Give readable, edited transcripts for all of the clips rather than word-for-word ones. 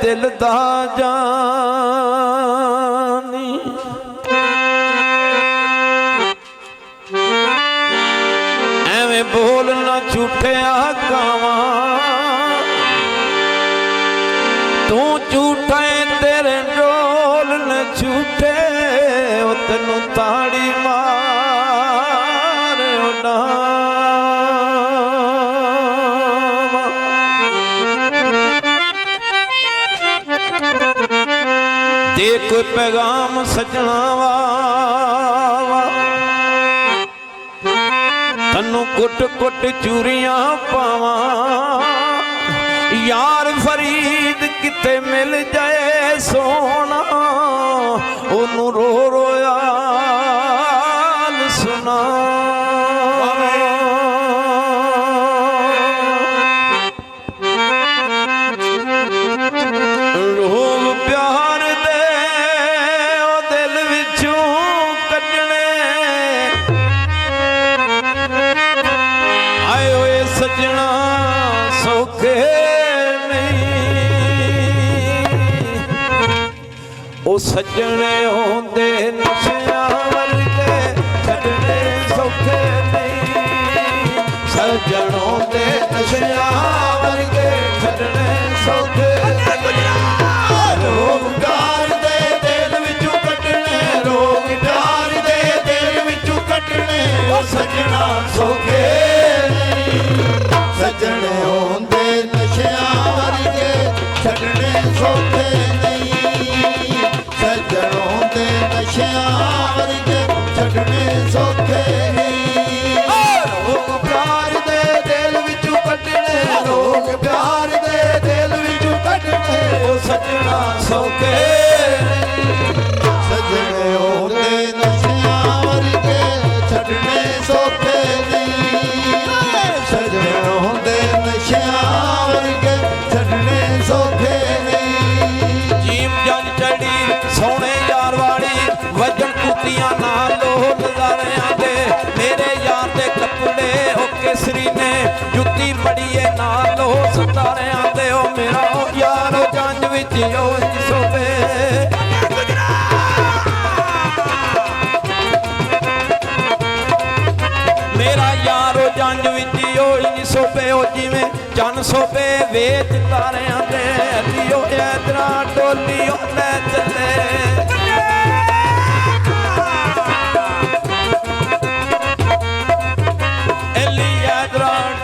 दिल दा जानी एवें बोलना झूठिया कावा तू झूठा तेरे रोल न झूठे तेनू ताड़ी मार दे कोई पैगाम सजना वाला तन्नू कुट कुट चूरियां पावा यार फरीद किते मिल जाए सोना ओनू रो रोयाल सुना रोग प्यार दे ओ दिल विचों कढने आए होए सजना सौखे ओ सजने होंदे नशियां वर्गे छड्डने सौखे नहीं सजन होंदे नशियां वर्गे छड्डने सौखे रोग प्यार दे दिल विचों कड्डने रोग प्यार दे दिल विचों कड्डने ओ सजना सौखे नहीं सजने होंदे नशियां वर्गे छड्डने सौखे छड्डने सौखे रोग प्यार दे दिल विचों कड्डने रोग प्यार दे दिल विचों कड्डने ओ सजना सौखे सजने होंदे नशियां वर्गे छड्डने सौखे नहीं सजने होंदे नशियां वर्गे छड्डने सौखे नहीं जीम जन चढ़ी सोने यार वाली वजन कुतियां नाल नज़ारियां दे मेरे यार दे कपड़े हो केसरी ने जुत्ती बड़ीए नाल हो सितारियां दे ओ मेरा यार जंज विच ओ सोवे मेरा यार जंज विच ओ सोवे ओ जिवें चन सोवे वेच तारियां दे लियो इधरा डोलियो ले चले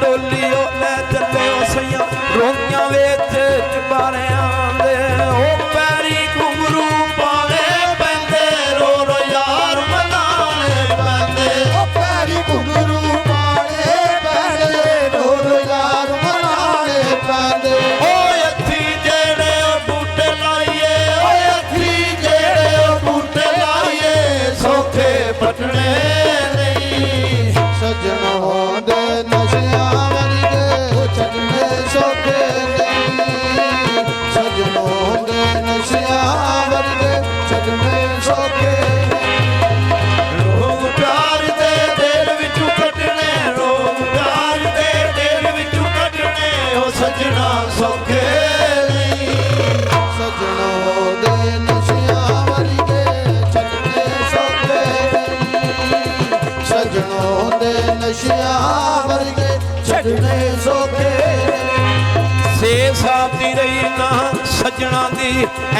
डोलियो ले चले सैया रोंदियां वेच चबारियां दे ओ पैरी घुंघरू पावे पैंदे रो रो यार मनाने पैंदे ओ पैरी घुंघरू पावे पैंदे रो रो यार मनाने पैंदे ओ अथी जेड़े ओ बूटे लाइए ओ अथी जेड़े ओ बूटे लाइए सौखे पटने नहीं सजन होंदे नशियां वर्गे छड्डने सौखे नहीं सजन होंदे नशियां वर्गे छड्डने सौखे रोग प्यार दे दिल विचों कड्डने रोग प्यार दे दिल विचों कड्डने ओ सजना सौखे नहीं सजन होंदे नशियां वर्गे छड्डने सौखे नहीं सजन होंदे नशियां वर्गे छड्डने सौखे से साथी रही ना सजना दी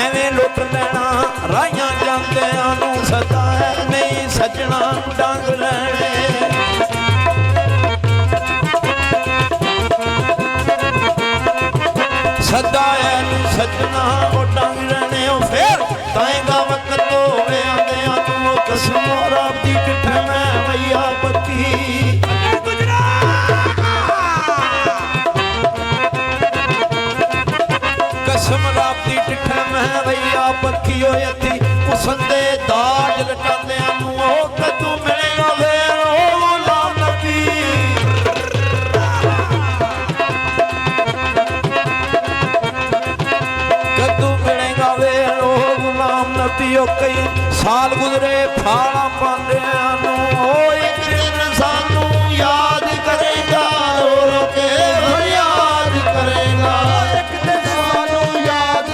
एवें लुट लेना राहियां जांदियां नूं सदा नहीं सजना डंग लेने सदा सजना ओ डंग लेने ओ फिर ताएगा वक्त होवे आंदियां तू कसम रब दी किठे मैं भैया पक्की कसम रब दी किठे मैं भैया पक्की होई थी उसंदे दाज लटांदियां नू ओ कदों मिलेगा फिर ओ गुलाम नबी कदों मिलेगा फिर ओ गुलाम नबी ओ कई साल गुजरे फाड़ा पांदियां नू ओ एक दिन सानू याद करेगा रो रो के याद करेगा एक दिन सानू याद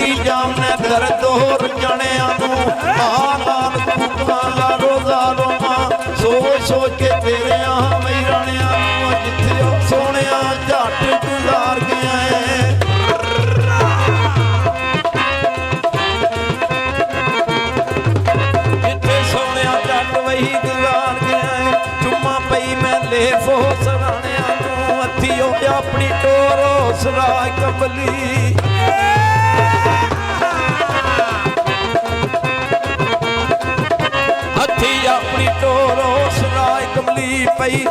ਲੱਗੀ ਜਾਮਨੇ ਦਰਦ ਹੋਰ ਜਣਿਆਂ ਨੂੰ ਹਾਲ ਕੁੱਤਾਂ ਲਾ ਰੋਜ਼ਾ ਰੋਵਾਂ ਸੋਚ ਸੋਚ ਕੇ ਤੇਰਿਆਂ ਮਈ ਰਾਣਿਆਂ ਨੂੰ ਜਿੱਥੇ ਉਹ ਸੋਹਣਿਆ ਝੱਟ ਗੁਜ਼ਾਰ ਗਿਆ ਏ ਜਿੱਥੇ ਸੋਹਣਿਆ ਝੱਟ ਵਹੀ ਗੁਜ਼ਾਰ ਗਿਆ ਏ ਚੁੰਮਾ ਪਈ ਮੈਂ ਲੇਫੋ ਸਰਾਣਿਆਂ ਨੂੰ ਹੱਥੀ ਉਹ ਆਪਣੀ ਟੋਰੋ ਸਰਾਇ ਕਬਲੀ ਹੱਥੀ ਆਪਣੀ ਟੋਰੋ ਸਰਾਇ ਕਮਲੀ ਪਈ